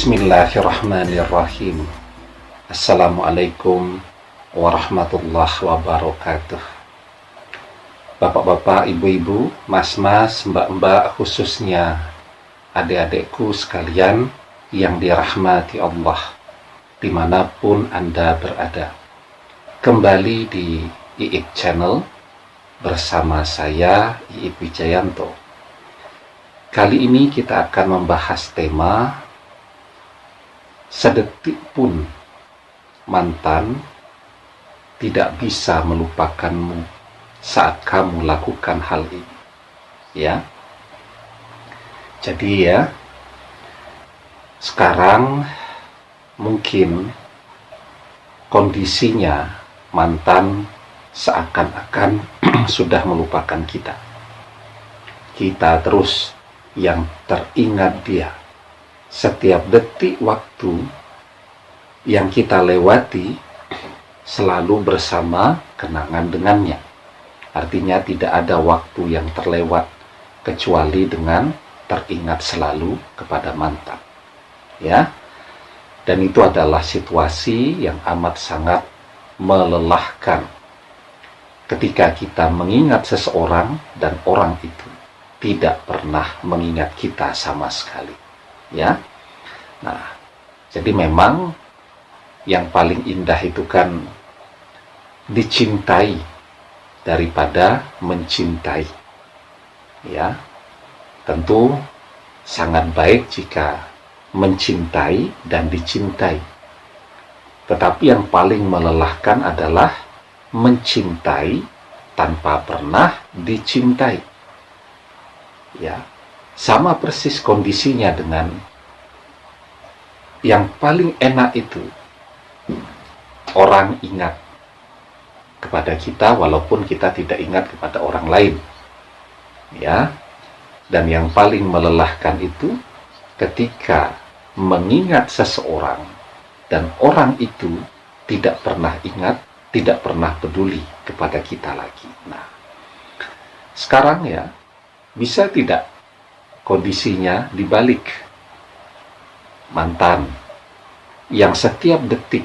Bismillahirrahmanirrahim. Assalamualaikum warahmatullahi wabarakatuh. Bapak-bapak, ibu-ibu, mas-mas, mbak-mbak, khususnya adik-adikku sekalian yang dirahmati Allah dimanapun Anda berada. Kembali di Iip Channel bersama saya, Iip Wijayanto. Kali ini kita akan membahas tema sedetik pun mantan tidak bisa melupakanmu saat kamu lakukan hal ini. Ya. Jadi ya, sekarang mungkin kondisinya mantan seakan-akan sudah melupakan kita. Kita terus yang teringat dia. Setiap detik waktu yang kita lewati selalu bersama kenangan dengannya. Artinya tidak ada waktu yang terlewat kecuali dengan teringat selalu kepada mantan. Ya. Dan itu adalah situasi yang amat sangat melelahkan ketika kita mengingat seseorang dan orang itu tidak pernah mengingat kita sama sekali. Ya. Nah, jadi memang yang paling indah itu kan dicintai daripada mencintai. Ya. Tentu sangat baik jika mencintai dan dicintai. Tetapi yang paling melelahkan adalah mencintai tanpa pernah dicintai. Ya, sama persis kondisinya dengan yang paling enak itu orang ingat kepada kita walaupun kita tidak ingat kepada orang lain. Ya. Dan yang paling melelahkan itu ketika mengingat seseorang dan orang itu tidak pernah ingat, tidak pernah peduli kepada kita lagi. Nah, sekarang ya, bisa tidak kondisinya dibalik? Mantan yang setiap detik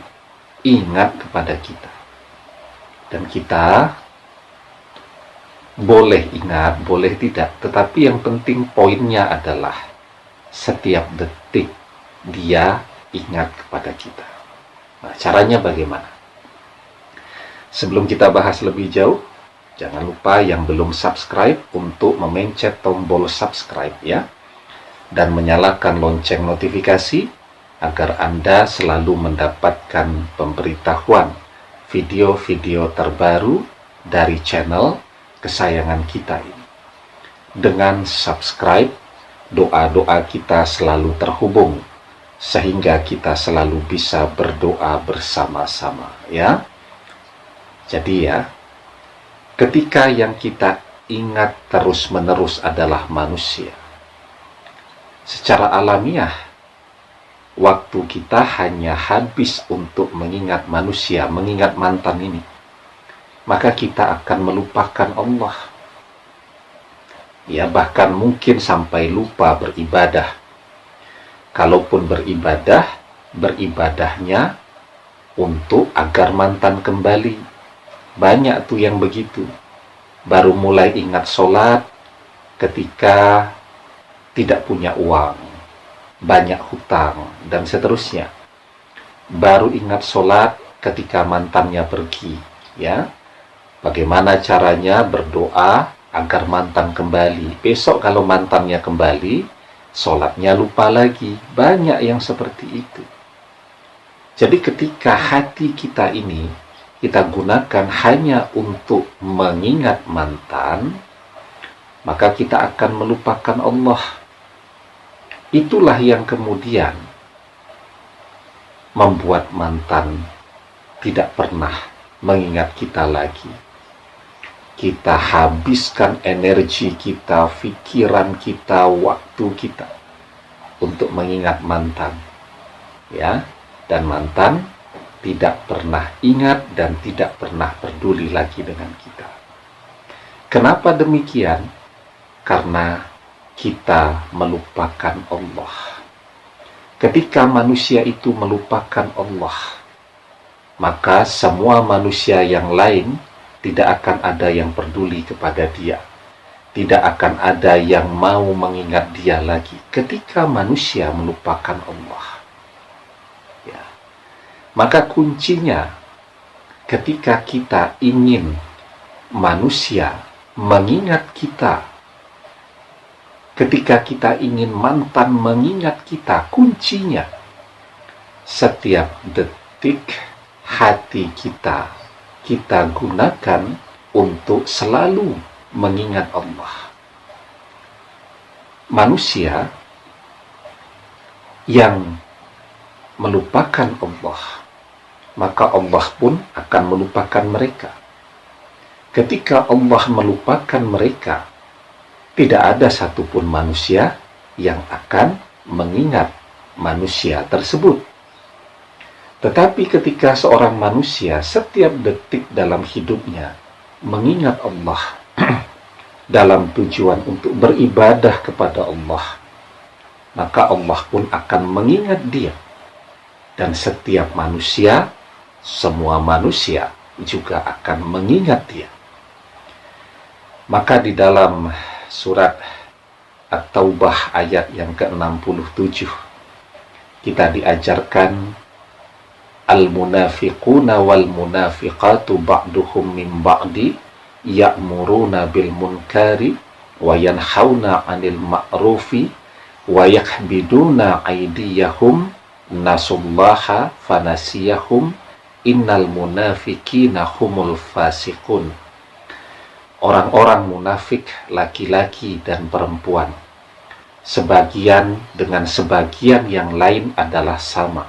ingat kepada kita. Dan kita boleh ingat, boleh tidak. Tetapi yang penting poinnya adalah setiap detik dia ingat kepada kita. Nah, caranya bagaimana? Sebelum kita bahas lebih jauh, jangan lupa yang belum subscribe untuk memencet tombol subscribe ya. Dan menyalakan lonceng notifikasi agar Anda selalu mendapatkan pemberitahuan video-video terbaru dari channel kesayangan kita ini. Dengan subscribe, doa-doa kita selalu terhubung sehingga kita selalu bisa berdoa bersama-sama ya. Jadi ya, ketika yang kita ingat terus-menerus adalah manusia, secara alamiah, waktu kita hanya habis untuk mengingat manusia, mengingat mantan ini, maka kita akan melupakan Allah. Ya, bahkan mungkin sampai lupa beribadah. Kalaupun beribadah, beribadahnya untuk agar mantan kembali. Banyak tuh yang begitu. Baru mulai ingat sholat ketika tidak punya uang, banyak hutang, dan seterusnya. Baru ingat sholat ketika mantannya pergi. Ya, bagaimana caranya berdoa agar mantan kembali. Besok kalau mantannya kembali, sholatnya lupa lagi. Banyak yang seperti itu. Jadi ketika hati kita ini kita gunakan hanya untuk mengingat mantan, maka kita akan melupakan Allah. Itulah yang kemudian membuat mantan tidak pernah mengingat kita lagi. Kita habiskan energi kita, pikiran kita, waktu kita untuk mengingat mantan. Ya, dan mantan tidak pernah ingat dan tidak pernah peduli lagi dengan kita. Kenapa demikian? Karena kita melupakan Allah. Ketika manusia itu melupakan Allah, maka semua manusia yang lain tidak akan ada yang peduli kepada dia. Tidak akan ada yang mau mengingat dia lagi ketika manusia melupakan Allah. Ya. Maka kuncinya ketika kita ingin manusia mengingat kita, ketika kita ingin mantan mengingat kita, kuncinya setiap detik hati kita gunakan untuk selalu mengingat Allah. Manusia yang melupakan Allah, maka Allah pun akan melupakan mereka. Ketika Allah melupakan mereka, tidak ada satupun manusia yang akan mengingat manusia tersebut. Tetapi ketika seorang manusia setiap detik dalam hidupnya mengingat Allah dalam tujuan untuk beribadah kepada Allah, maka Allah pun akan mengingat dia. Dan setiap manusia, semua manusia juga akan mengingat dia. Maka di dalam surat At-Taubah ayat yang ke-67 kita diajarkan al-munafiquna wal munafiqatu ba'duhum min ba'di ya'muruna bil munkari wa yanhauna 'anil ma'rufi wa yakbiduna aydiyahum nasullaha fanasiyahum innal munafiqina humul fasiqun. Orang-orang munafik laki-laki dan perempuan, sebagian dengan sebagian yang lain adalah sama.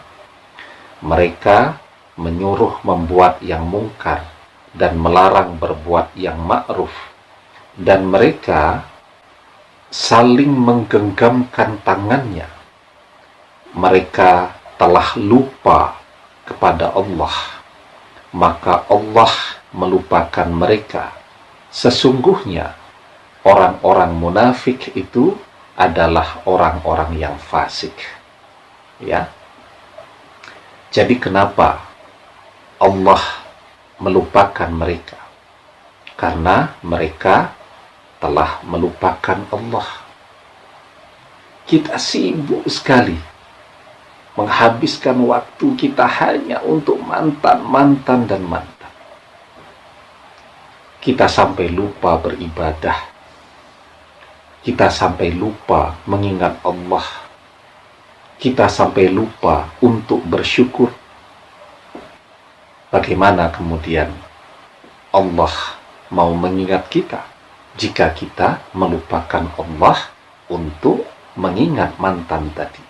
Mereka menyuruh membuat yang mungkar dan melarang berbuat yang ma'ruf, dan mereka saling menggenggamkan tangannya. Mereka telah lupa kepada Allah, maka Allah melupakan mereka. Sesungguhnya orang-orang munafik itu adalah orang-orang yang fasik. Ya. Jadi kenapa Allah melupakan mereka? Karena mereka telah melupakan Allah. Kita sibuk sekali menghabiskan waktu kita hanya untuk mantan dan mantan. Kita sampai lupa beribadah. Kita sampai lupa mengingat Allah. Kita sampai lupa untuk bersyukur. Bagaimana kemudian Allah mau mengingat kita jika kita melupakan Allah untuk mengingat mantan tadi?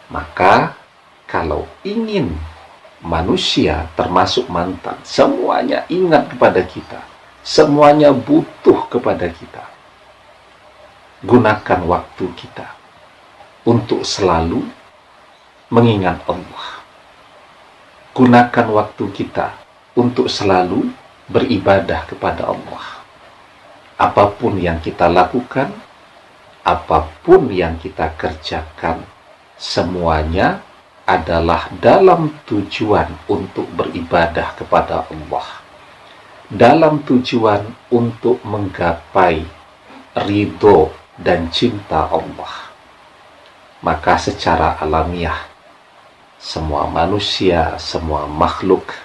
Maka kalau ingin manusia termasuk mantan semuanya ingat kepada kita, semuanya butuh kepada kita, gunakan waktu kita untuk selalu mengingat Allah. Gunakan waktu kita untuk selalu beribadah kepada Allah. Apapun yang kita lakukan, apapun yang kita kerjakan, semuanya adalah dalam tujuan untuk beribadah kepada Allah, dalam tujuan untuk menggapai ridho dan cinta Allah. Maka secara alamiah semua manusia, semua makhluk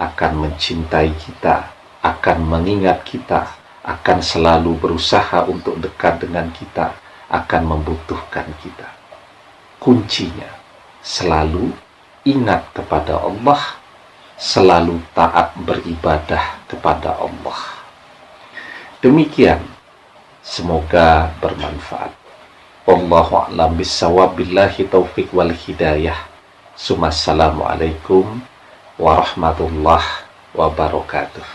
akan mencintai kita, akan mengingat kita, akan selalu berusaha untuk dekat dengan kita, akan membutuhkan kita. Kuncinya selalu ingat kepada Allah, selalu taat beribadah kepada Allah. Demikian, semoga bermanfaat. Wallahu a'lam bishawab, billahi taufiq wal hidayah. Assalamualaikum warahmatullahi wabarakatuh.